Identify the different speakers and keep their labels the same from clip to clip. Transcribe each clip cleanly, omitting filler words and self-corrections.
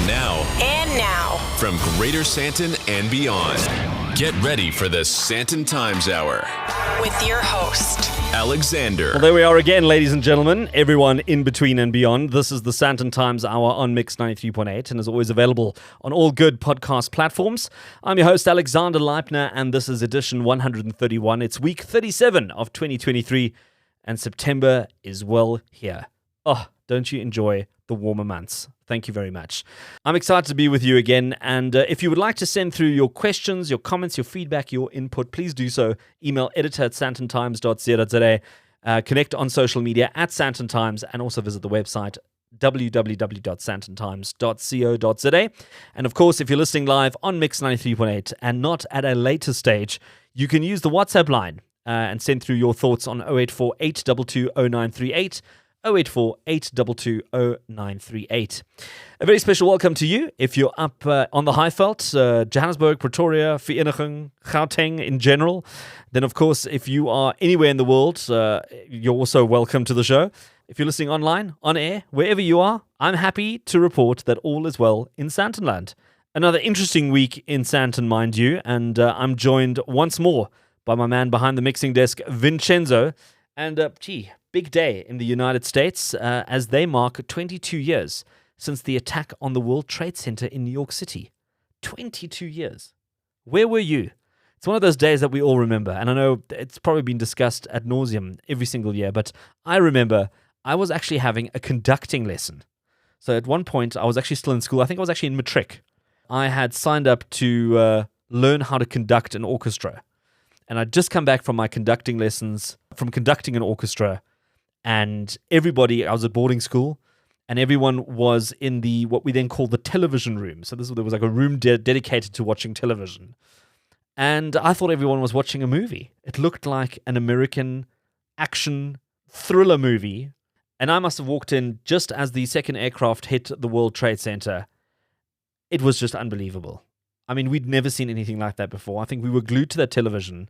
Speaker 1: Now, from Greater Sandton and beyond, get ready for the Sandton Times Hour with your host, Alexander.
Speaker 2: Well, there we are again, ladies and gentlemen, everyone in between and beyond. This is the Sandton Times Hour on Mix 93.8 and is always available on all good podcast platforms. I'm your host, Alexander Leipner, and this is edition 131. It's week 37 of 2023, and September is well here. Oh, don't you enjoy the warmer months? Thank you very much. I'm excited to be with you again, and if you would like to send through your questions, your comments, your feedback, your input, please do so. Email editor@sandtontimes.co.za, connect on social media @Sandton Times, and also visit the website www.sandtontimes.co.za. And of course, if you're listening live on Mix 93.8 and not at a later stage, you can use the WhatsApp line and send through your thoughts on 084 822 0938. 084-822-0938. A very special welcome to you if you're up on the Highveld, Johannesburg, Pretoria, Vereeniging, Gauteng in general. Then, of course, if you are anywhere in the world, you're also welcome to the show. If you're listening online, on air, wherever you are, I'm happy to report that all is well in Sandtonland. Another interesting week in Sandton, mind you, and I'm joined once more by my man behind the mixing desk, Vincenzo. And, big day in the United States as they mark 22 years since the attack on the World Trade Center in New York City. 22 years. Where were you? It's one of those days that we all remember, and I know it's probably been discussed ad nauseum every single year, but I remember I was actually having a conducting lesson. So at one point, I was actually still in school. I think I was actually in matric. I had signed up to learn how to conduct an orchestra, and I'd just come back from my conducting lessons, from conducting an orchestra. And everybody, I was at boarding school, and everyone was in the what we then call the television room. So there was like a room dedicated to watching television. And I thought everyone was watching a movie. It looked like an American action thriller movie. And I must have walked in just as the second aircraft hit the World Trade Center. It was just unbelievable. I mean, we'd never seen anything like that before. I think we were glued to that television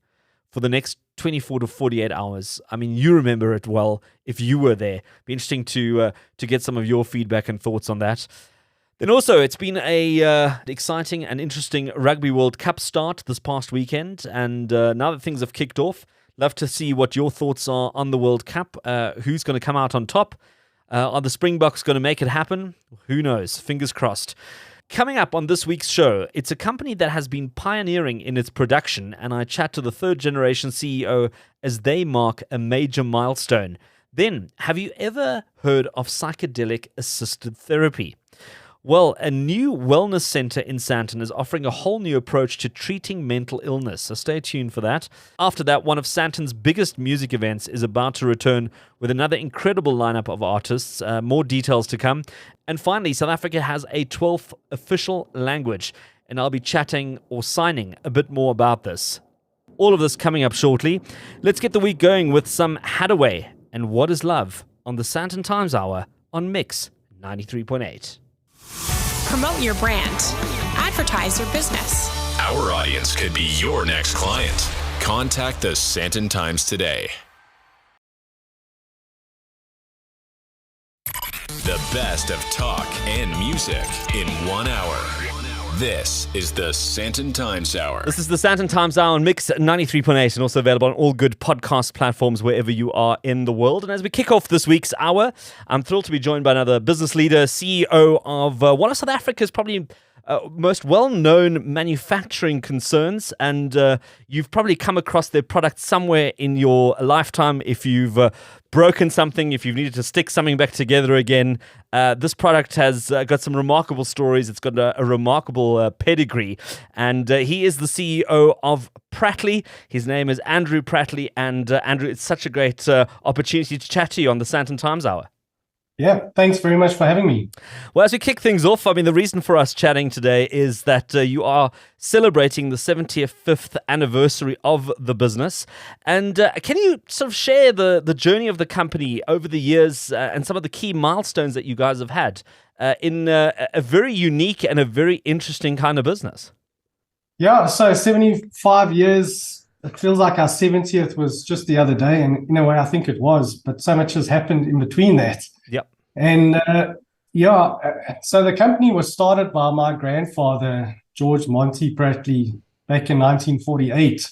Speaker 2: for the next 24 to 48 hours. I mean, you remember it well if you were there. Be interesting to get some of your feedback and thoughts on that. Then also, it's been a exciting and interesting Rugby World Cup start this past weekend, and now that things have kicked off, love to see what your thoughts are on the World Cup. Who's going to come out on top? Are the Springboks going to make it happen? Who knows? Fingers crossed. Coming up on this week's show, it's a company that has been pioneering in its production, and I chat to the third-generation CEO as they mark a major milestone. Then, have you ever heard of psychedelic-assisted therapy? Well, a new wellness center in Sandton is offering a whole new approach to treating mental illness, so stay tuned for that. After that, one of Sandton's biggest music events is about to return with another incredible lineup of artists, more details to come. And finally, South Africa has a 12th official language, and I'll be chatting or signing a bit more about this. All of this coming up shortly. Let's get the week going with some Hadaway and What is Love on the Sandton Times Hour on Mix 93.8.
Speaker 3: Promote your brand. Advertise your business.
Speaker 1: Our audience could be your next client. Contact the Sandton Times today. The best of talk and music in 1 hour. This is the Sandton Times Hour.
Speaker 2: This is the Sandton Times Hour on Mix 93.8 and also available on all good podcast platforms wherever you are in the world. And as we kick off this week's hour, I'm thrilled to be joined by another business leader, CEO of one of South Africa's probably most well-known manufacturing concerns, and you've probably come across their product somewhere in your lifetime. If you've broken something, if you've needed to stick something back together again, this product has got some remarkable stories. It's got a remarkable pedigree, and he is the CEO of Pratley. His name is Andrew Pratley, and Andrew, it's such a great opportunity to chat to you on the Sandton Times Hour.
Speaker 4: Yeah, thanks very much for having me.
Speaker 2: Well, as we kick things off, I mean, the reason for us chatting today is that you are celebrating the 75th anniversary of the business. And can you sort of share the journey of the company over the years and some of the key milestones that you guys have had in a very unique and a very interesting kind of business?
Speaker 4: Yeah, so 75 years, it feels like our 70th was just the other day. And in a way, I think it was, but so much has happened in between that.
Speaker 2: Yep.
Speaker 4: And, So the company was started by my grandfather, George Monty Pratley, back in 1948.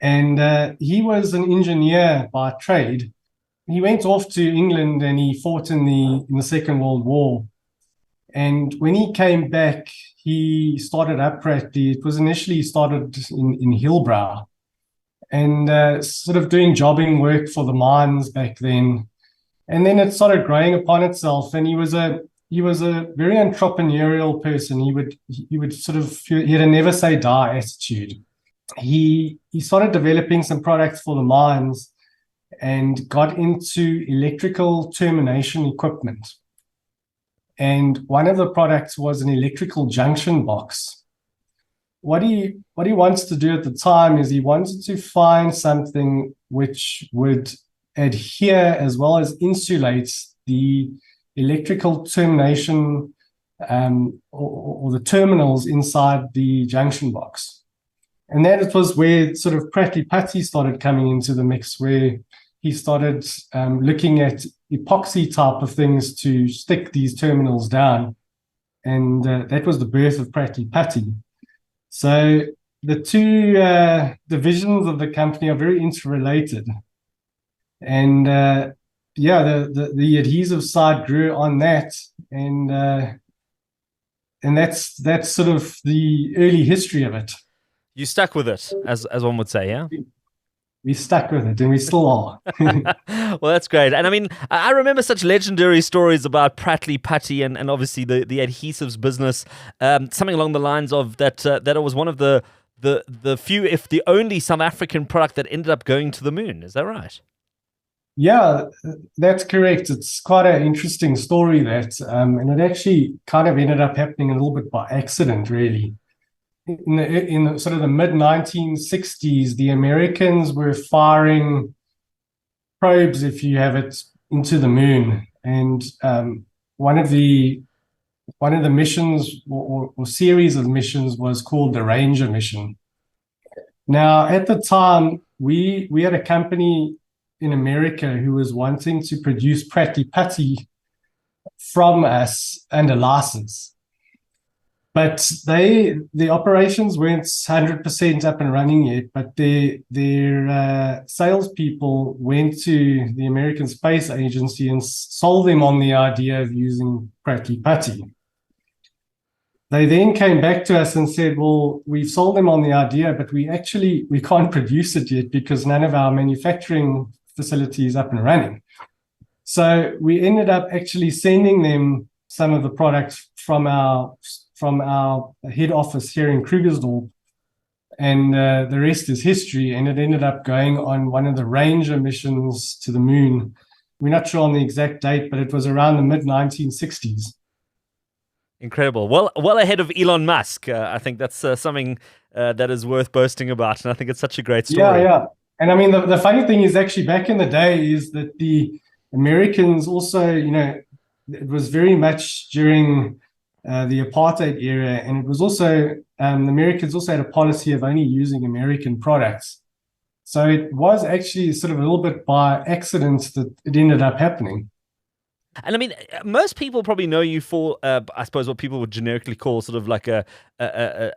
Speaker 4: And he was an engineer by trade. He went off to England and he fought in the Second World War. And when he came back, he started up Pratley. It was initially started in Hillbrow and sort of doing jobbing work for the mines back then. And then it started growing upon itself. And he was a very entrepreneurial person. He had a never say die attitude. He started developing some products for the mines and got into electrical termination equipment. And one of the products was an electrical junction box. What he wants to do at the time is he wanted to find something which would adhere as well as insulate the electrical termination or the terminals inside the junction box. And then it was where sort of Pratley Putty started coming into the mix, where he started looking at epoxy type of things to stick these terminals down. And that was the birth of Pratley Putty. So the two divisions of the company are very interrelated. And the adhesive side grew on that. And that's sort of the early history of it.
Speaker 2: You stuck with it, as one would say, yeah?
Speaker 4: We stuck with it, and we still are.
Speaker 2: Well, that's great. And I mean, I remember such legendary stories about Pratley Putty and obviously the adhesives business. Something along the lines of that it was one of the few, if the only, South African product that ended up going to the moon. Is that right?
Speaker 4: Yeah, that's correct. It's quite an interesting story, that, and it actually kind of ended up happening a little bit by accident, really. In the sort of the mid-1960s, the Americans were firing probes, if you have it, into the moon. And one of the missions or series of missions was called the Ranger mission. Now, at the time, we had a company in America who was wanting to produce Pratley Putty from us under license. But the operations weren't 100% up and running yet, but their salespeople went to the American Space Agency and sold them on the idea of using Pratley Putty. They then came back to us and said, well, we've sold them on the idea, but we can't produce it yet because none of our manufacturing facilities up and running. So we ended up actually sending them some of the products from our head office here in Krugersdorp, and the rest is history. And it ended up going on one of the Ranger missions to the moon. We're not sure on the exact date, but it was around the mid-1960s.
Speaker 2: Incredible. Well ahead of Elon Musk. I think that's something that is worth boasting about, and I think it's such a great story.
Speaker 4: Yeah. And I mean, the funny thing is, actually, back in the day, is that the Americans also, it was very much during the apartheid era, and it was also the Americans also had a policy of only using American products. So it was actually sort of a little bit by accident that it ended up happening.
Speaker 2: And I mean, most people probably know you for, I suppose, what people would generically call sort of like a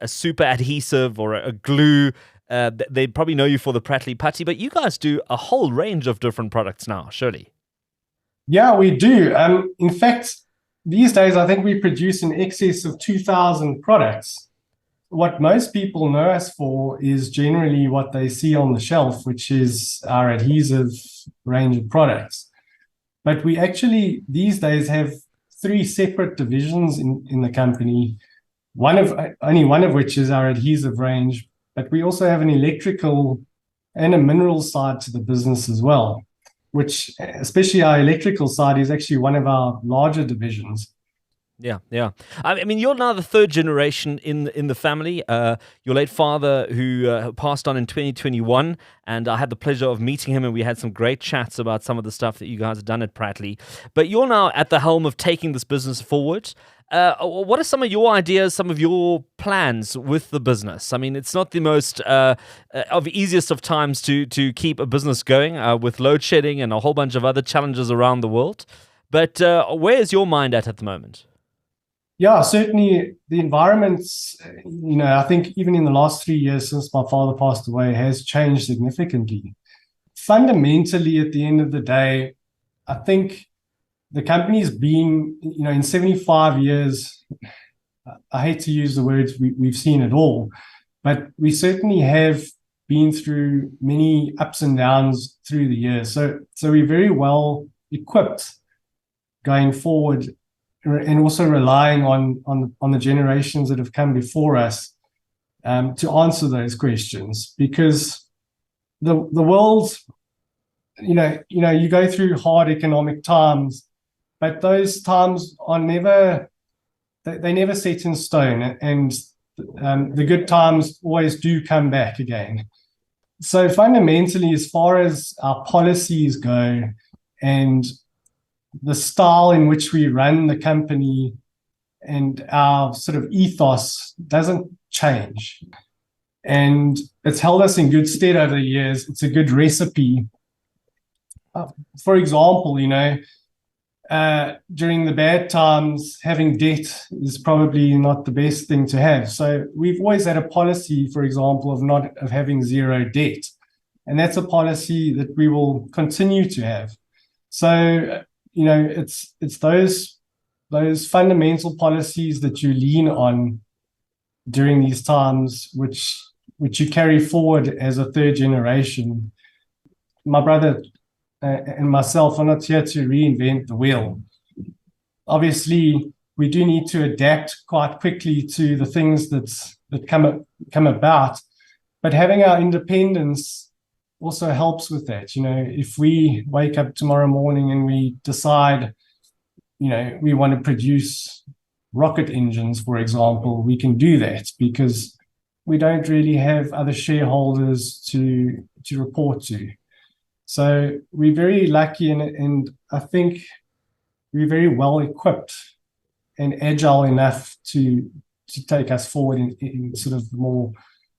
Speaker 2: super adhesive or a glue. They probably know you for the Pratley Putty, but you guys do a whole range of different products now, surely.
Speaker 4: Yeah, we do. In fact, these days, I think we produce in excess of 2,000 products. What most people know us for is generally what they see on the shelf, which is our adhesive range of products. But we actually, these days, have 3 separate divisions in the company, only one of which is our adhesive range, but we also have an electrical and a mineral side to the business as well, which, especially our electrical side, is actually one of our larger divisions.
Speaker 2: Yeah. I mean, you're now the 3rd generation in the family. Your late father, who passed on in 2021, and I had the pleasure of meeting him, and we had some great chats about some of the stuff that you guys have done at Pratley. But you're now at the helm of taking this business forward. What are some of your ideas, some of your plans with the business? I mean, it's not the most easiest of times to keep a business going with load shedding and a whole bunch of other challenges around the world. But where is your mind at the moment?
Speaker 4: Yeah, certainly the environment's, I think even in the last 3 years since my father passed away has changed significantly. Fundamentally, at the end of the day, I think the company's been, in 75 years, I hate to use the words we've seen it all, but we certainly have been through many ups and downs through the years. So we're very well equipped going forward, and also relying on the generations that have come before us to answer those questions, because the world, you go through hard economic times, but those times are never set in stone, and the good times always do come back again. So fundamentally, as far as our policies go and the style in which we run the company and our sort of ethos doesn't change. And it's held us in good stead over the years. It's a good recipe. For example, during the bad times, having debt is probably not the best thing to have. So we've always had a policy, for example, of having zero debt. And that's a policy that we will continue to have. So it's those fundamental policies that you lean on during these times, which you carry forward as a third generation. My brother and myself are not here to reinvent the wheel. Obviously, we do need to adapt quite quickly to the things that come about, but having our independence also helps with that. If we wake up tomorrow morning and we decide, we want to produce rocket engines, for example, we can do that because we don't really have other shareholders to report to. So we're very lucky, and I think we're very well equipped and agile enough to take us forward in sort of more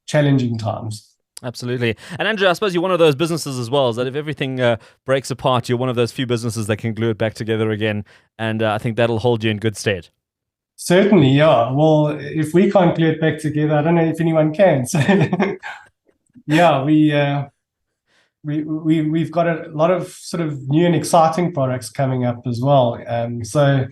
Speaker 4: challenging times.
Speaker 2: Absolutely. And Andrew, I suppose you're one of those businesses as well, is that if everything breaks apart, you're one of those few businesses that can glue it back together again. And I think that'll hold you in good stead.
Speaker 4: Certainly, yeah. Well, if we can't glue it back together, I don't know if anyone can. So, yeah, we've got a lot of sort of new and exciting products coming up as well. So,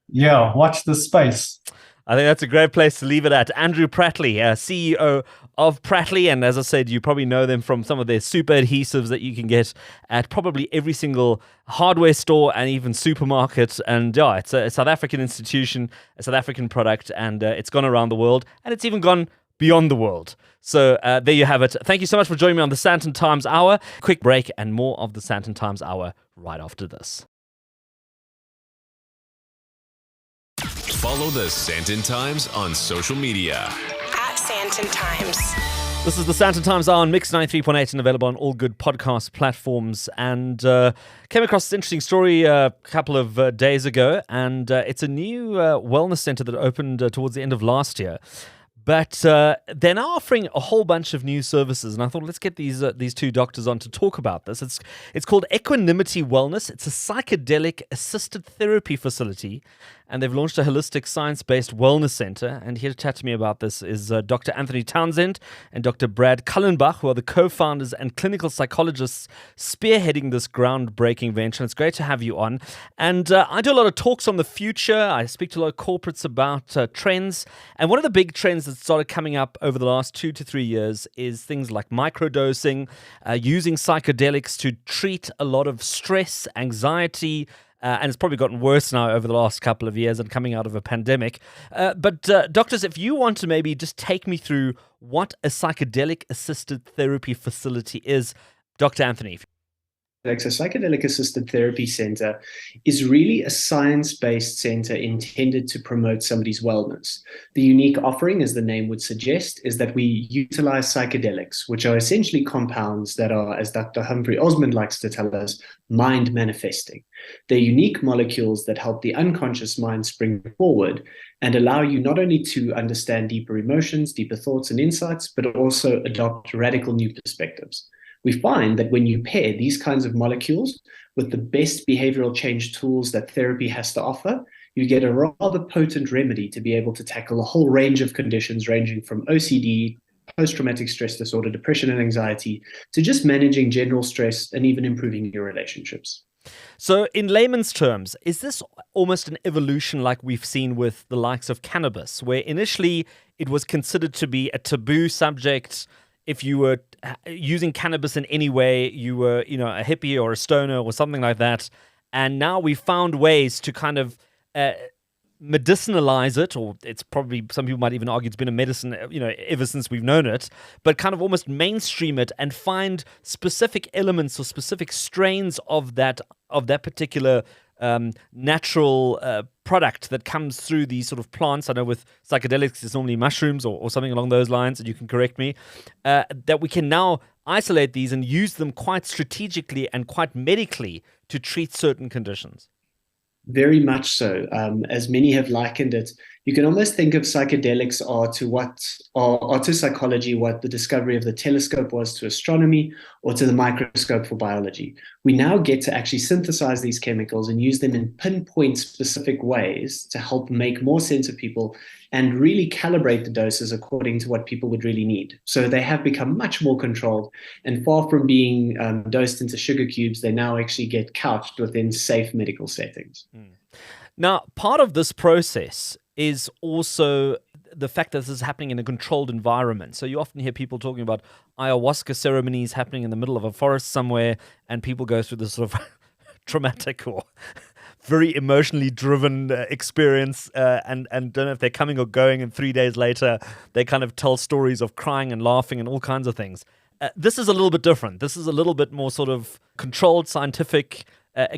Speaker 4: yeah, watch this space.
Speaker 2: I think that's a great place to leave it at. Andrew Pratley, CEO of Pratley, and as I said, you probably know them from some of their super adhesives that you can get at probably every single hardware store and even supermarket. And yeah, it's a South African institution, a South African product, and it's gone around the world, and it's even gone beyond the world. So there you have it. Thank you so much for joining me on the Sandton Times Hour. Quick break and more of the Sandton Times Hour right after this.
Speaker 1: Follow the Sandton Times on social media.
Speaker 3: Sandton Times.
Speaker 2: This is the Sandton Times Hour on Mix 93.8 and available on all good podcast platforms. And came across this interesting story a couple of days ago, and it's a new wellness center that opened towards the end of last year. But they're now offering a whole bunch of new services, and I thought let's get these two doctors on to talk about this. It's called Equanimity Wellness. It's a psychedelic-assisted therapy facility, and they've launched a holistic science-based wellness center. And here to chat to me about this is Dr. Anthony Townsend and Dr. Brad Kallenbach, who are the co-founders and clinical psychologists spearheading this groundbreaking venture. And it's great to have you on. And I do a lot of talks on the future. I speak to a lot of corporates about trends. And one of the big trends that started coming up over the last 2 to 3 years is things like microdosing, using psychedelics to treat a lot of stress, anxiety, and it's probably gotten worse now over the last couple of years and coming out of a pandemic. But doctors, if you want to maybe just take me through what a psychedelic-assisted therapy facility is, Dr. Anthony.
Speaker 5: So Psychedelic-Assisted Therapy Center is really a science-based center intended to promote somebody's wellness. The unique offering, as the name would suggest, is that we utilize psychedelics, which are essentially compounds that are, as Dr. Humphrey Osmond likes to tell us, mind manifesting. They're unique molecules that help the unconscious mind spring forward and allow you not only to understand deeper emotions, deeper thoughts and insights, but also adopt radical new perspectives. We find that when you pair these kinds of molecules with the best behavioral change tools that therapy has to offer, you get a rather potent remedy to be able to tackle a whole range of conditions ranging from OCD, post-traumatic stress disorder, depression and anxiety, to just managing general stress and even improving your relationships.
Speaker 2: So in layman's terms, is this almost an evolution like we've seen with the likes of cannabis, where initially it was considered to be a taboo subject? If you were using cannabis in any way, you were, a hippie or a stoner or something like that. And now we found ways to kind of medicinalize it, or it's probably, some people might even argue it's been a medicine, ever since we've known it, but kind of almost mainstream it and find specific elements or specific strains of that particular natural product that comes through these sort of plants. I know with psychedelics, it's normally mushrooms or something along those lines, and you can correct me, that we can now isolate these and use them quite strategically and quite medically to treat certain conditions.
Speaker 5: Very much so. As many have likened it, you can almost think of psychedelics are to psychology what the discovery of the telescope was to astronomy, or to the microscope for biology. We now get to actually synthesize these chemicals and use them in pinpoint specific ways to help make more sense of people and really calibrate the doses according to what people would really need. So they have become much more controlled, and far from being dosed into sugar cubes, they now actually get couched within safe medical settings.
Speaker 2: Now, part of this process is also the fact that this is happening in a controlled environment. So you often hear people talking about ayahuasca ceremonies happening in the middle of a forest somewhere, and people go through this sort of traumatic or very emotionally driven experience and don't know if they're coming or going, and 3 days later they kind of tell stories of crying and laughing and all kinds of things. This is a little bit different. This is a little bit more sort of controlled, scientific,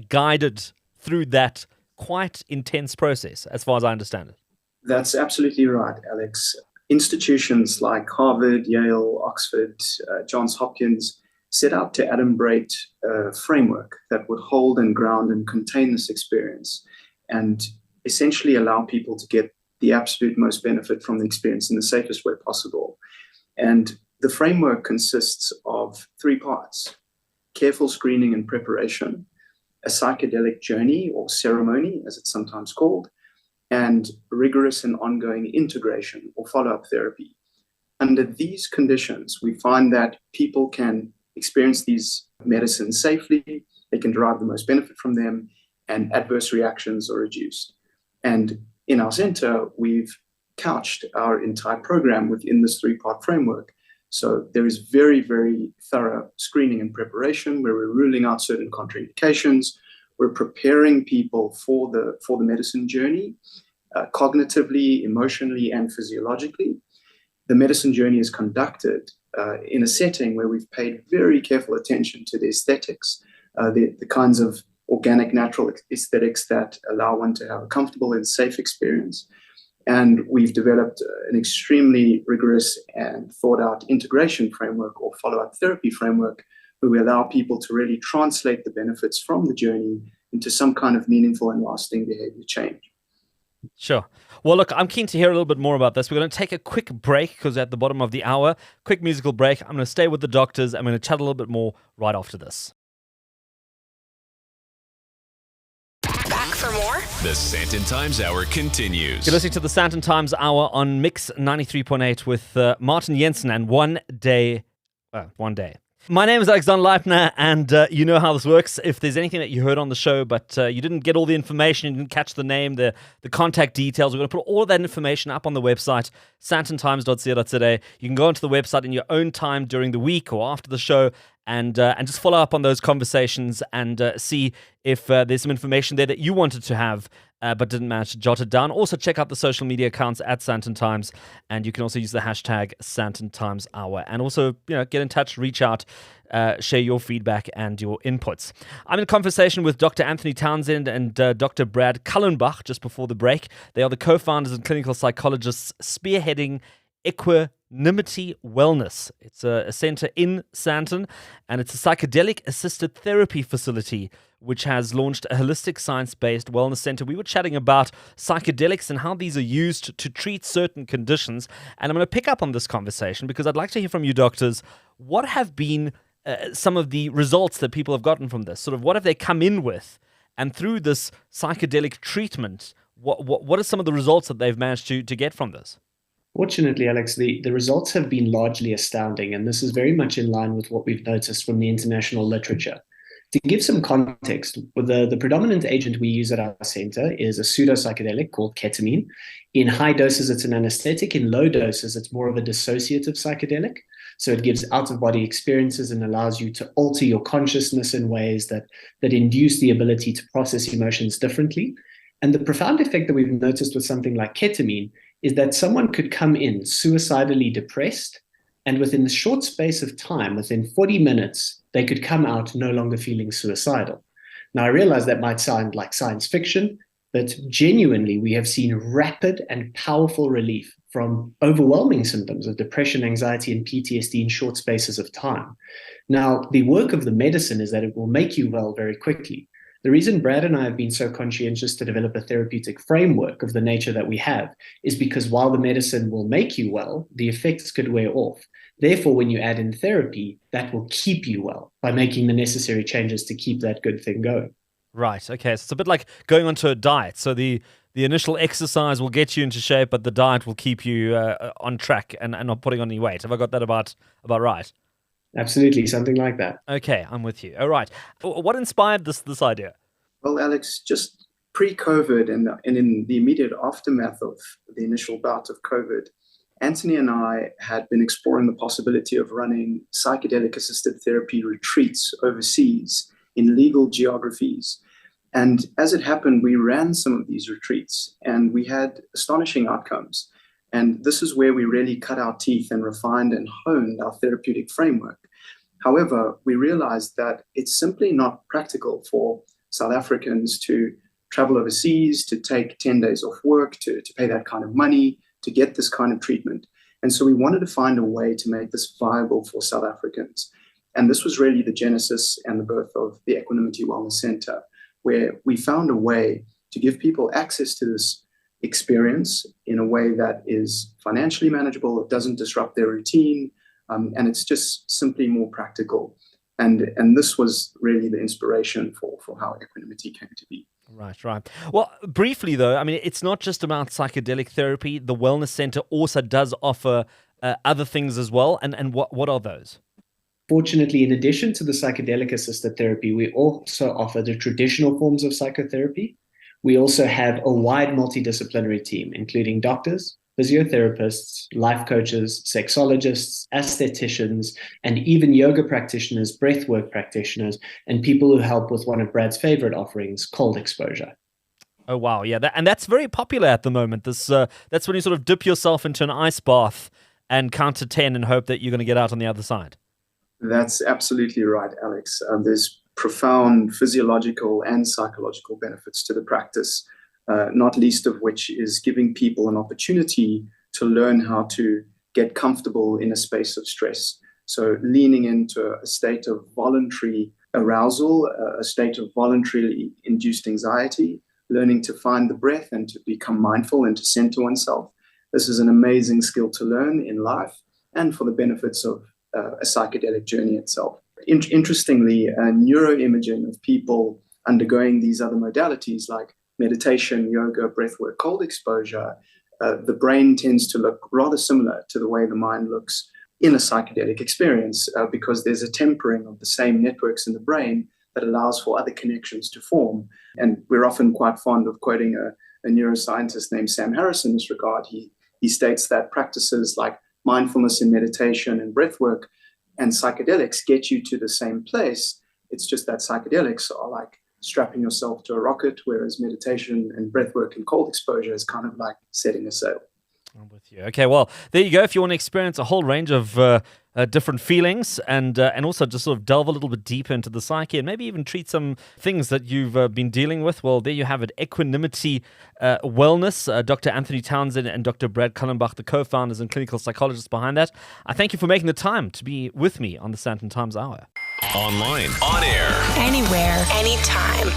Speaker 2: guided through that quite intense process, as far as I understand it.
Speaker 6: That's absolutely right, Alex. Institutions like Harvard, Yale, Oxford, Johns Hopkins set out to adumbrate a framework that would hold and ground and contain this experience and essentially allow people to get the absolute most benefit from the experience in the safest way possible. And the framework consists of 3 parts: careful screening and preparation, a psychedelic journey or ceremony, as it's sometimes called, and rigorous and ongoing integration or follow-up therapy. Under these conditions, we find that people can experience these medicines safely, they can derive the most benefit from them, and adverse reactions are reduced. And in our center, we've couched our entire program within this 3-part framework. So there is very, very thorough screening and preparation where we're ruling out certain contraindications. We're preparing people for the medicine journey, cognitively, emotionally, and physiologically. The medicine journey is conducted in a setting where we've paid very careful attention to the aesthetics, the kinds of organic, natural aesthetics that allow one to have a comfortable and safe experience. And we've developed an extremely rigorous and thought out integration framework or follow-up therapy framework where we allow people to really translate the benefits from the journey into some kind of meaningful and lasting behavior change.
Speaker 2: Sure. Well, look, I'm keen to hear a little bit more about this. We're going to take a quick break because we're at the bottom of the hour. Quick musical break. I'm going to stay with the doctors. I'm going to chat a little bit more right after this.
Speaker 3: Back for more?
Speaker 1: The Sandton Times Hour continues.
Speaker 2: You're listening to the Sandton Times Hour on Mix 93.8 with Martin Jensen and One Day. My name is Alexander Leipner, and you know how this works. If there's anything that you heard on the show, but you didn't get all the information, you didn't catch the name, the contact details, we're going to put all of that information up on the website, sandtontimes.co.za. You can go onto the website in your own time during the week or after the show and just follow up on those conversations and see if there's some information there that you wanted to have but didn't manage to jot it down. Also, check out the social media accounts at Sandton Times, and you can also use the hashtag Sandton Times Hour. And also, get in touch, reach out, share your feedback and your inputs. I'm in conversation with Dr. Anthony Townsend and Dr. Brad Kallenbach just before the break. They are the co-founders and clinical psychologists spearheading Equanimity Wellness. It's a center in Sandton, and it's a psychedelic-assisted therapy facility which has launched a holistic science-based wellness center. We were chatting about psychedelics and how these are used to treat certain conditions, and I'm going to pick up on this conversation because I'd like to hear from you doctors. What have been some of the results that people have gotten from this? Sort of what have they come in with? And through this psychedelic treatment, what are some of the results that they've managed to get from this?
Speaker 5: Fortunately, Alex, the results have been largely astounding, and this is very much in line with what we've noticed from the international literature. To give some context, the predominant agent we use at our center is a pseudo-psychedelic called ketamine. In high doses, it's an anesthetic. In low doses, it's more of a dissociative psychedelic. So it gives out-of-body experiences and allows you to alter your consciousness in ways that induce the ability to process emotions differently. And the profound effect that we've noticed with something like ketamine is that someone could come in suicidally depressed, and within the short space of time, within 40 minutes, they could come out no longer feeling suicidal. Now, I realize that might sound like science fiction, but genuinely, we have seen rapid and powerful relief from overwhelming symptoms of depression, anxiety, and PTSD in short spaces of time. Now, the work of the medicine is that it will make you well very quickly. The reason Brad and I have been so conscientious to develop a therapeutic framework of the nature that we have is because while the medicine will make you well, the effects could wear off. Therefore, when you add in therapy, that will keep you well by making the necessary changes to keep that good thing going.
Speaker 2: Right. Okay. So it's a bit like going onto a diet. So the initial exercise will get you into shape, but the diet will keep you on track and not putting on any weight. Have I got that about right?
Speaker 5: Absolutely, something like that.
Speaker 2: Okay, I'm with you. All right. What inspired this idea?
Speaker 6: Well, Alex, just pre-COVID and in the immediate aftermath of the initial bout of COVID, Anthony and I had been exploring the possibility of running psychedelic-assisted therapy retreats overseas in legal geographies. And as it happened, we ran some of these retreats and we had astonishing outcomes. And this is where we really cut our teeth and refined and honed our therapeutic framework. However, we realized that it's simply not practical for South Africans to travel overseas, to take 10 days off work, to pay that kind of money, to get this kind of treatment. And so we wanted to find a way to make this viable for South Africans. And this was really the genesis and the birth of the Equanimity Wellness Center, where we found a way to give people access to this experience in a way that is financially manageable, it doesn't disrupt their routine, and it's just simply more practical. And this was really the inspiration for how Equanimity came to be.
Speaker 2: Right. Well, briefly though, I mean, it's not just about psychedelic therapy. The Wellness Center also does offer other things as well. And what are those?
Speaker 5: Fortunately, in addition to the psychedelic-assisted therapy, we also offer the traditional forms of psychotherapy. We also have a wide multidisciplinary team, including doctors, physiotherapists, life coaches, sexologists, aestheticians, and even yoga practitioners, breathwork practitioners, and people who help with one of Brad's favorite offerings, cold exposure.
Speaker 2: Oh, wow. Yeah, that's very popular at the moment. That's when you sort of dip yourself into an ice bath and count to 10 and hope that you're going to get out on the other side.
Speaker 6: That's absolutely right, Alex. There's profound physiological and psychological benefits to the practice, not least of which is giving people an opportunity to learn how to get comfortable in a space of stress. So leaning into a state of voluntary arousal, a state of voluntarily induced anxiety, learning to find the breath and to become mindful and to center oneself. This is an amazing skill to learn in life and for the benefits of a psychedelic journey itself. Interestingly, neuroimaging of people undergoing these other modalities like meditation, yoga, breathwork, cold exposure, the brain tends to look rather similar to the way the mind looks in a psychedelic experience because there's a tempering of the same networks in the brain that allows for other connections to form. And we're often quite fond of quoting a neuroscientist named Sam Harris in this regard. He states that practices like mindfulness and meditation and breathwork and psychedelics get you to the same place. It's just that psychedelics are like strapping yourself to a rocket, whereas meditation and breathwork and cold exposure is kind of like setting a sail.
Speaker 2: I'm with you. Okay, well, there you go. If you want to experience a whole range of different feelings and also just sort of delve a little bit deeper into the psyche and maybe even treat some things that you've been dealing with, well, there you have it. Equanimity Wellness. Dr. Anthony Townsend and Dr. Brad Kallenbach, the co-founders and clinical psychologists behind that. I thank you for making the time to be with me on the Sandton Times Hour.
Speaker 1: Online, on air,
Speaker 3: Anywhere, anytime.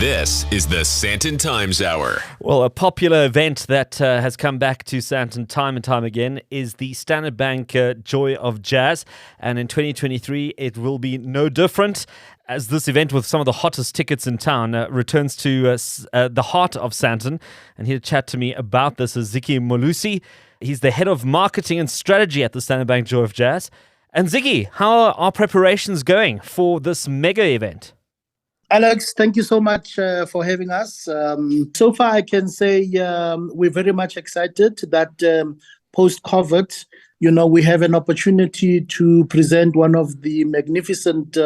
Speaker 1: This is the Sandton Times Hour.
Speaker 2: Well, a popular event that has come back to Sandton time and time again is the Standard Bank Joy of Jazz. And in 2023, it will be no different, as this event with some of the hottest tickets in town returns to the heart of Sandton. And here to chat to me about this is Zikie Molusi. He's the head of marketing and strategy at the Standard Bank Joy of Jazz. And Zikie, how are preparations going for this mega event?
Speaker 7: Alex, thank you so much for having us. So far, I can say we're very much excited that post-COVID, we have an opportunity to present one of the magnificent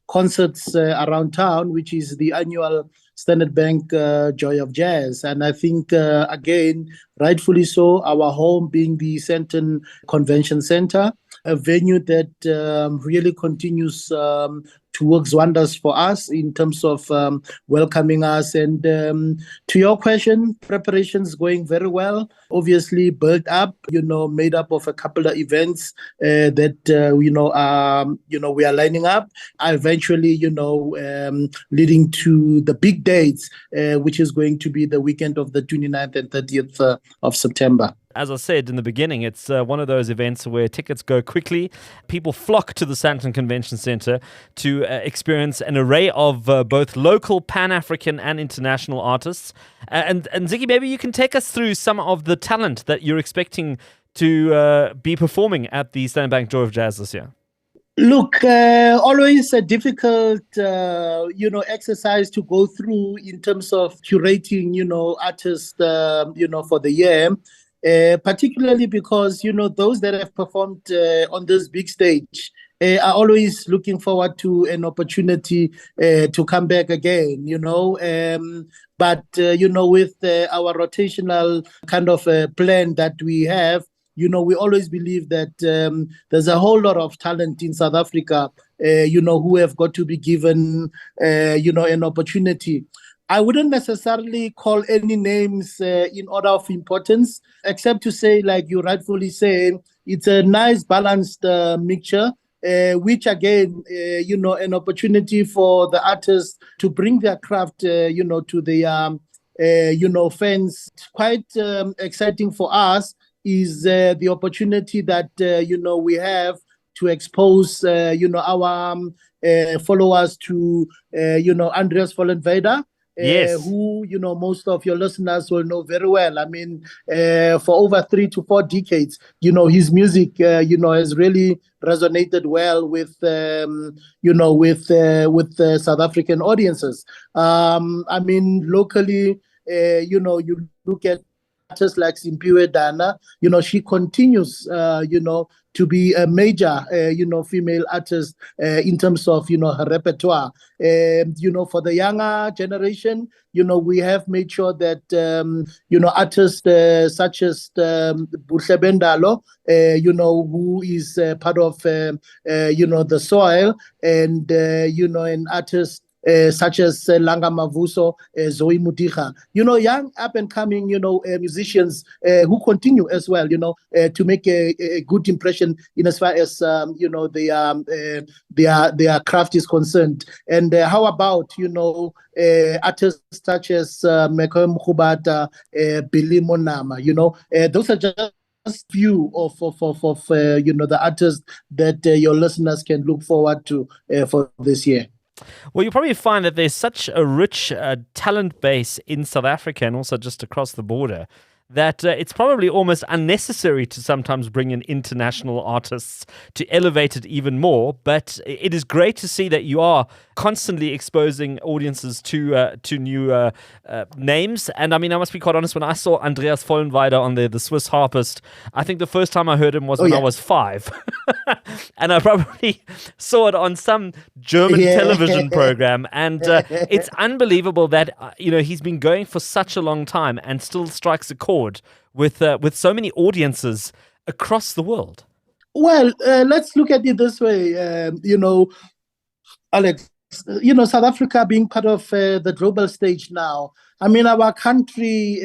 Speaker 7: concerts around town, which is the annual Standard Bank Joy of Jazz. And I think, again, rightfully so, our home being the Sandton Convention Center, a venue that really continues to work wonders for us in terms of welcoming us. And to your question, preparations going very well. Obviously built up, made up of a couple of events that we are lining up. Eventually, leading to the big dates, which is going to be the weekend of the 29th and 30th of September.
Speaker 2: As I said in the beginning, it's one of those events where tickets go quickly. People flock to the Sandton Convention Center to experience an array of both local, Pan-African and international artists. And Zikie, maybe you can take us through some of the talent that you're expecting to be performing at the Standard Bank Joy of Jazz this year.
Speaker 7: Look, always a difficult, exercise to go through in terms of curating, artists, for the year. Particularly because, those that have performed on this big stage are always looking forward to an opportunity to come back again, But, with our rotational kind of plan that we have, we always believe that there's a whole lot of talent in South Africa, who have got to be given, an opportunity. I wouldn't necessarily call any names in order of importance, except to say, like you rightfully say, it's a nice balanced mixture, which again, an opportunity for the artists to bring their craft, to their, fans. Quite exciting for us is the opportunity that, we have to expose, our followers to, Andreas Vollenweider.
Speaker 2: Yes.
Speaker 7: Who, most of your listeners will know very well. I mean, for over 3 to 4 decades, his music, has really resonated well with, with South African audiences. I mean, locally, you look at artists like Simpiwe Dana, she continues, to be a major, female artist in terms of, her repertoire. For the younger generation, we have made sure that, artists such as Buhle Bendalo, who is part of, the soil, and, an artist such as Langa Mavuso, Zoe Mutiga, young up-and-coming, musicians who continue as well, to make a good impression in as far as, their craft is concerned. And how about, artists such as Mekoe Mkhubata, Billy Monama, those are just few of the artists that your listeners can look forward to for this year.
Speaker 2: Well, you probably find that there's such a rich talent base in South Africa and also just across the border that it's probably almost unnecessary to sometimes bring in international artists to elevate it even more. But it is great to see that you are constantly exposing audiences to new names. And I mean, I must be quite honest, when I saw Andreas Vollenweider on there, the Swiss harpist, I think the first time I heard him was when I was 5. And I probably saw it on some German television program. And it's unbelievable that, he's been going for such a long time and still strikes a chord with so many audiences across the world.
Speaker 7: Well, let's look at it this way, Alex. South Africa being part of the global stage now. I mean, our country,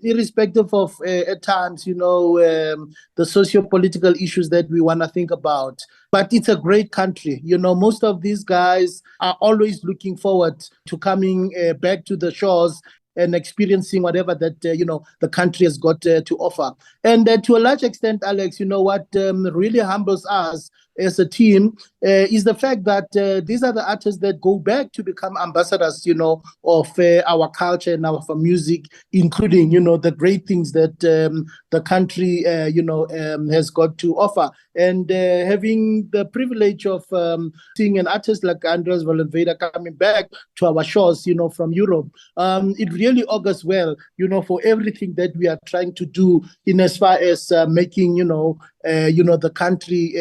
Speaker 7: irrespective of at times, the socio-political issues that we want to think about, but it's a great country. Most of these guys are always looking forward to coming back to the shores and experiencing whatever that, the country has got to offer. And to a large extent, Alex, what really humbles us as a team is the fact that these are the artists that go back to become ambassadors, of our culture and our music, including, the great things that the country, has got to offer. And having the privilege of seeing an artist like Andreas Vollenweider coming back to our shores, from Europe, it really augurs well, for everything that we are trying to do in as far as making, the country,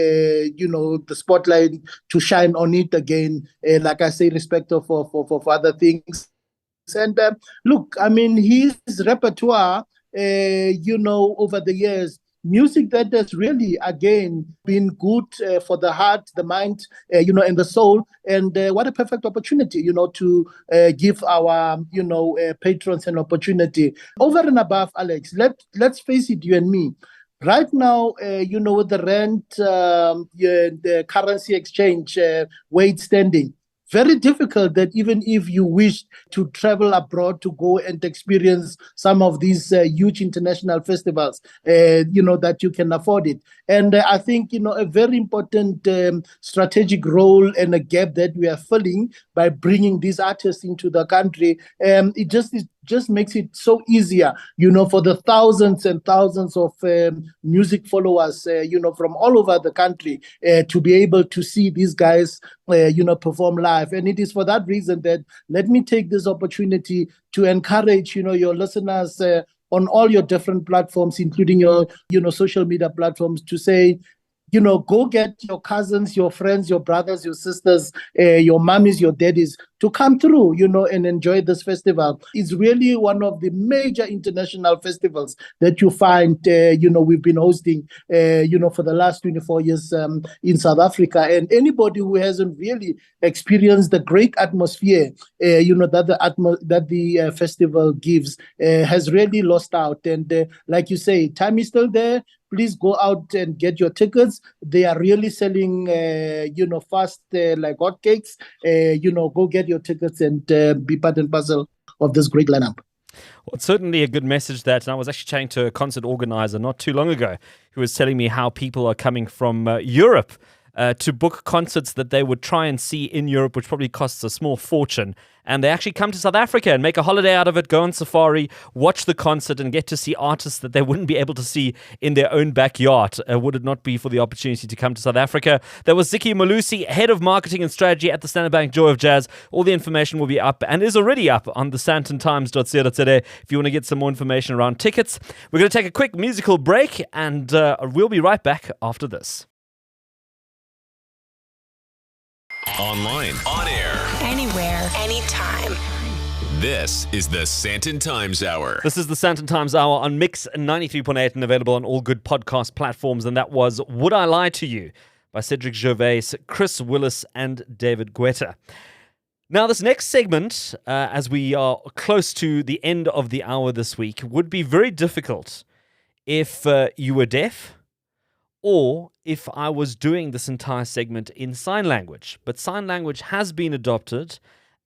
Speaker 7: the spotlight to shine on it again, like I say, respective of other things. And look, I mean, his repertoire, over the years, music that has really, again, been good for the heart, the mind, and the soul. And what a perfect opportunity, to give our, patrons an opportunity. Over and above, Alex, let's face it, you and me. Right now, with the rand, the currency exchange weight standing, very difficult that even if you wish to travel abroad to go and experience some of these huge international festivals, that you can afford it. And I think, a very important strategic role and a gap that we are filling by bringing these artists into the country, it just makes it so easier, for the thousands and thousands of music followers, from all over the country to be able to see these guys, perform live. And it is for that reason that let me take this opportunity to encourage, your listeners on all your different platforms, including your, social media platforms, to say, go get your cousins, your friends, your brothers, your sisters, your mummies, your daddies to come through, and enjoy this festival. It's really one of the major international festivals that you find, we've been hosting, for the last 24 years in South Africa. And anybody who hasn't really experienced the great atmosphere, that the festival gives, has really lost out. And like you say, time is still there. Please go out and get your tickets. They are really selling, fast like hotcakes. Go get your tickets and be part and parcel of this great lineup.
Speaker 2: Well, it's certainly a good message that, and I was actually chatting to a concert organizer not too long ago who was telling me how people are coming from Europe to book concerts that they would try and see in Europe, which probably costs a small fortune. And they actually come to South Africa and make a holiday out of it, go on safari, watch the concert, and get to see artists that they wouldn't be able to see in their own backyard, would it not be for the opportunity to come to South Africa. There was Zikie Molusi, Head of Marketing and Strategy at the Standard Bank Joy of Jazz. All the information will be up and is already up on the sandtontimes.co.za if you want to get some more information around tickets. We're going to take a quick musical break, and we'll be right back after this.
Speaker 1: Online, on air,
Speaker 3: Anywhere, anytime.
Speaker 1: this is the Sandton Times Hour.
Speaker 2: This is the Sandton Times Hour on Mix 93.8 and available on all good podcast platforms. And that was Would I Lie to You by Cedric Gervais, Chris Willis, and David Guetta. Now, this next segment, as we are close to the end of the hour this week, would be very difficult if you were deaf, or if I was doing this entire segment in sign language. But sign language has been adopted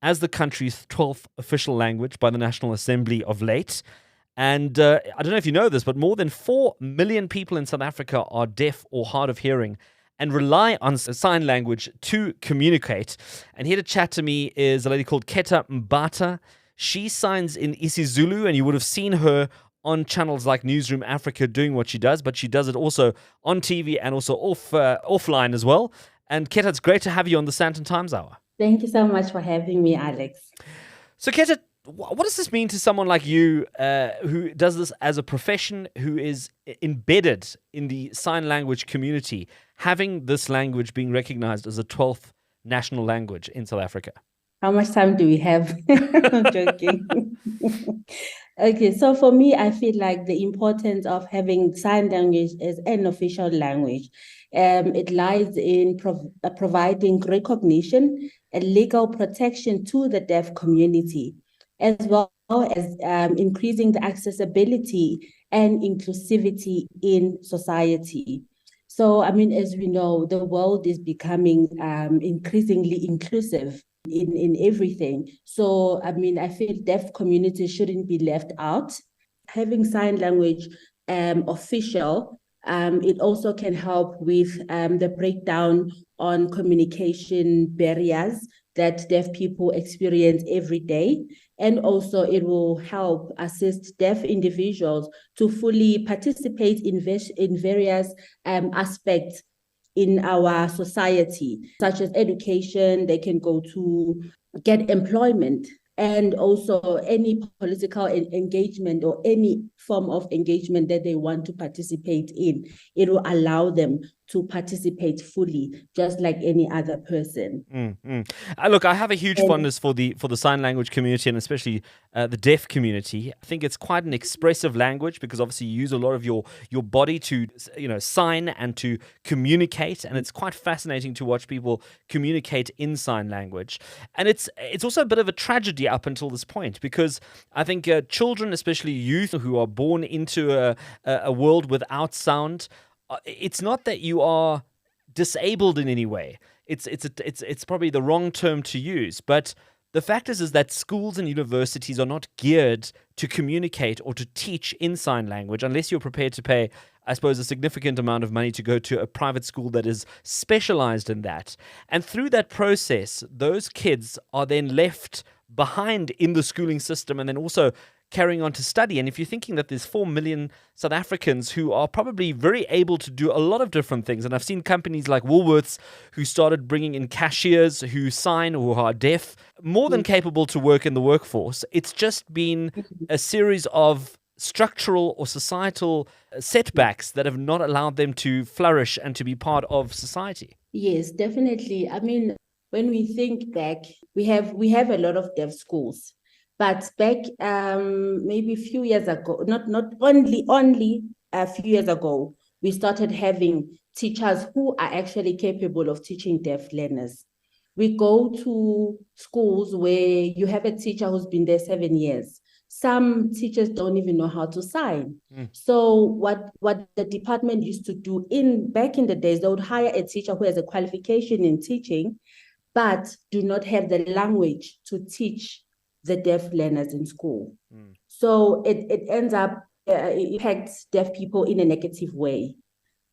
Speaker 2: as the country's 12th official language by the National Assembly of late. And I don't know if you know this, but more than 4 million people in South Africa are deaf or hard of hearing and rely on sign language to communicate. And here to chat to me is a lady called Khetha Mbata. She signs in isiZulu, and you would have seen her on channels like Newzroom Afrika doing what she does, but she does it also on TV and also offline as well. And Khetha, it's great to have you on the Sandton Times Hour.
Speaker 8: Thank you so much for having me, Alex.
Speaker 2: So Khetha, what does this mean to someone like you who does this as a profession, who is embedded in the sign language community, having this language being recognized as a 12th national language in South Africa?
Speaker 8: How much time do we have? I'm joking. Okay, so for me, I feel like the importance of having sign language as an official language, it lies in providing recognition a legal protection to the deaf community, as well as increasing the accessibility and inclusivity in society. So, I mean, as we know, the world is becoming increasingly inclusive in everything. So, I mean, I feel deaf communities shouldn't be left out. Having sign language official, it also can help with the breakdown on communication barriers that deaf people experience every day. And also it will help assist deaf individuals to fully participate in various aspects in our society, such as education. They can go to get employment, and also any political engagement or any form of engagement that they want to participate in. It will allow them to participate fully, just like any other person.
Speaker 2: Look, I have a huge fondness for the sign language community, and especially the deaf community. I think it's quite an expressive language because obviously you use a lot of your body to sign and to communicate, and it's quite fascinating to watch people communicate in sign language. And it's also a bit of a tragedy up until this point, because I think children, especially youth who are born into a world without sound, it's not that you are disabled in any way. It's probably the wrong term to use, but the fact is that schools and universities are not geared to communicate or to teach in sign language unless you're prepared to pay, I suppose, a significant amount of money to go to a private school that is specialized in that. And through that process, those kids are then left behind in the schooling system and then also carrying on to study. And if you're thinking that there's 4 million South Africans who are probably very able to do a lot of different things, and I've seen companies like Woolworths who started bringing in cashiers who sign or who are deaf, more than capable to work in the workforce. It's just been a series of structural or societal setbacks that have not allowed them to flourish and to be part of society.
Speaker 8: Yes, definitely. I mean, when we think back, we have a lot of deaf schools. But back maybe a few years ago, not only a few years ago, we started having teachers who are actually capable of teaching deaf learners. We go to schools where you have a teacher who's been there 7 years. Some teachers don't even know how to sign. So what the department used to do back in the days, they would hire a teacher who has a qualification in teaching, but do not have the language to teach the deaf learners in school. So it ends up, it impacts deaf people in a negative way.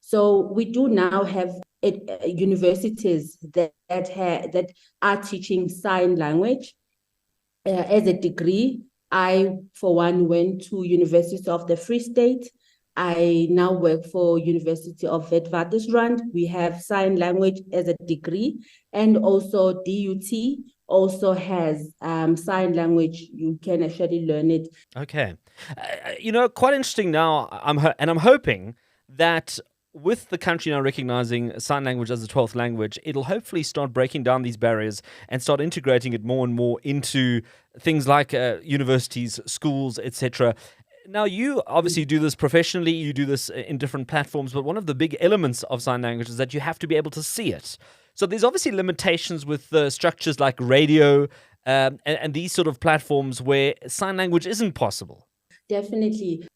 Speaker 8: So we do now have universities that are teaching sign language as a degree. I, for one, went to University of the Free State. I now work for University of Witwatersrand. We have sign language as a degree, and also DUT also has sign language. You can actually learn it.
Speaker 2: Okay. Quite interesting now. I'm hoping that with the country now recognizing sign language as the 12th language, it'll hopefully start breaking down these barriers and start integrating it more and more into things like universities, schools, etc. Now, you obviously do this professionally, you do this in different platforms, but one of the big elements of sign language is that you have to be able to see it. So there's obviously limitations with structures like radio and these sort of platforms where sign language isn't possible.
Speaker 8: Definitely.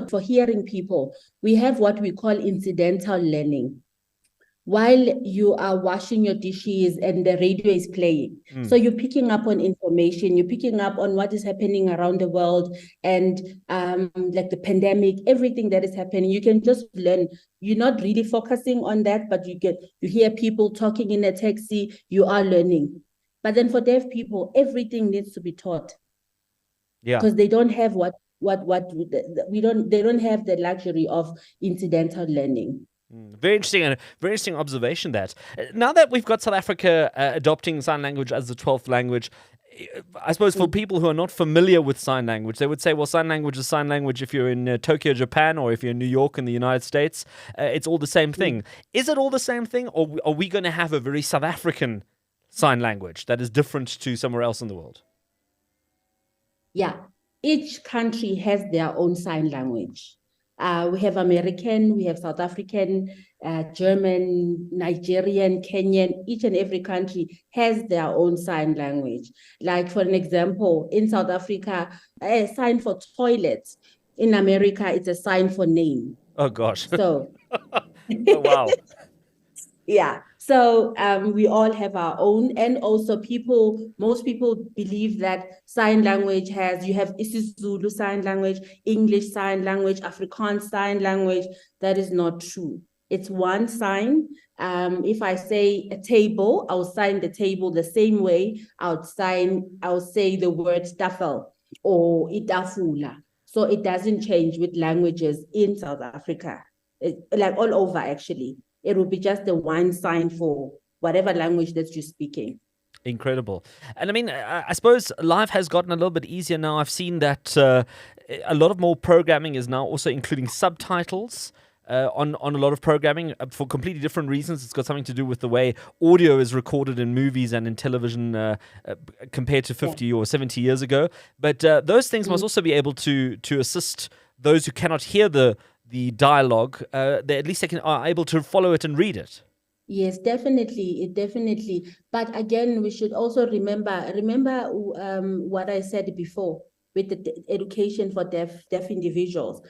Speaker 8: For hearing people, we have what we call incidental learning. While you are washing your dishes and the radio is playing. So you're picking up on information, you're picking up on what is happening around the world and like the pandemic, everything that is happening. You can just learn. You're not really focusing on that, but you hear people talking in a taxi, you are learning. But then for deaf people, everything needs to be taught. Yeah. Because they don't have they don't have the luxury of incidental learning.
Speaker 2: Very interesting observation that. Now that we've got South Africa adopting sign language as the 12th language, I suppose for people who are not familiar with sign language, they would say, well, sign language is sign language if you're in Tokyo, Japan, or if you're in New York in the United States. It's all the same thing. Is it all the same thing, or are we going to have a very South African sign language that is different to somewhere else in the world?
Speaker 8: Yeah. Each country has their own sign language. We have American, we have South African, German, Nigerian, Kenyan. Each and every country has their own sign language. Like, for an example, in South Africa, a sign for toilet. In America, it's a sign for name.
Speaker 2: Oh, gosh.
Speaker 8: So,
Speaker 2: oh, wow.
Speaker 8: Yeah. So we all have our own, and also most people believe that sign language you have isiZulu sign language, English sign language, Afrikaans sign language. That is not true. It's one sign. If I say a table, I'll sign the table the same way I'll say the word tafel or itafula. So it doesn't change with languages in South Africa, like all over actually. It will be just the one sign for whatever language that you're speaking.
Speaker 2: Incredible. And I mean, I suppose life has gotten a little bit easier now. I've seen that a lot of more programming is now also including subtitles on a lot of programming for completely different reasons. It's got something to do with the way audio is recorded in movies and in television compared to 50 or 70 years ago. But those things must also be able to assist those who cannot hear the dialogue. At least they are able to follow it and read it.
Speaker 8: Yes, definitely. But again, we should also remember what I said before with the education for deaf individuals.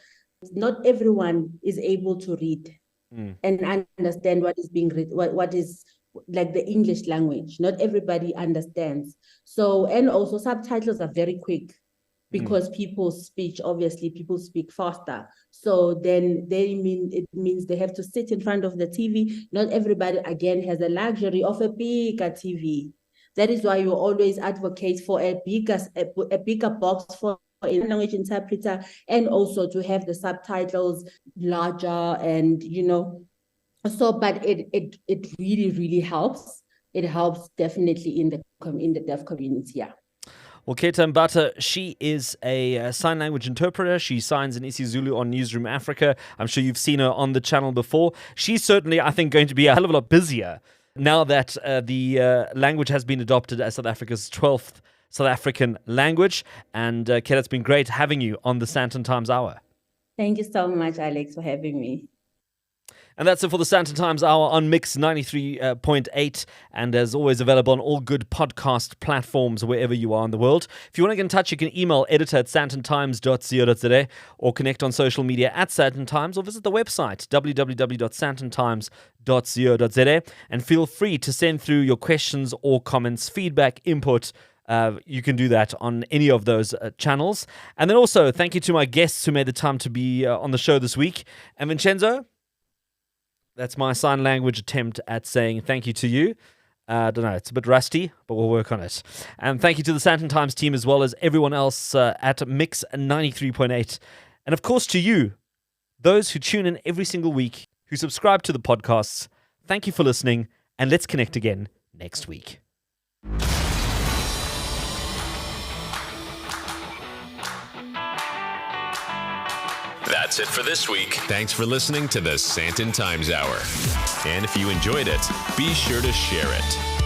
Speaker 8: Not everyone is able to read and understand what is being read, what is like the English language. Not everybody understands. So, and also subtitles are very quick because people speak faster. So then it means they have to sit in front of the TV. Not everybody, again, has the luxury of a bigger TV. That is why you always advocate for a bigger box for a language interpreter, and also to have the subtitles larger, and so, but it really, really helps. It helps definitely in the deaf community, yeah.
Speaker 2: Well, Khetha Mbata, she is a sign language interpreter. She signs in isiZulu on Newzroom Afrika. I'm sure you've seen her on the channel before. She's certainly, I think, going to be a hell of a lot busier now that the language has been adopted as South Africa's 12th South African language. And Khetha, it's been great having you on the Sandton Times Hour.
Speaker 8: Thank you so much, Alex, for having me.
Speaker 2: And that's it for the Sandton Times Hour on Mix 93.8, and as always available on all good podcast platforms wherever you are in the world. If you want to get in touch, you can email editor@sandtontimes.co.za or connect on social media @SandtonTimes, or visit the website www.sandtontimes.co.za, and feel free to send through your questions or comments, feedback, input. You can do that on any of those channels. And then also, thank you to my guests who made the time to be on the show this week. And Vincenzo, that's my sign language attempt at saying thank you to you. I don't know, it's a bit rusty, but we'll work on it. And thank you to the Sandton Times team, as well as everyone else at Mix 93.8. And of course to you, those who tune in every single week, who subscribe to the podcasts. Thank you for listening, and let's connect again next week.
Speaker 1: That's it for this week. Thanks for listening to the Sandton Times Hour. And if you enjoyed it, be sure to share it.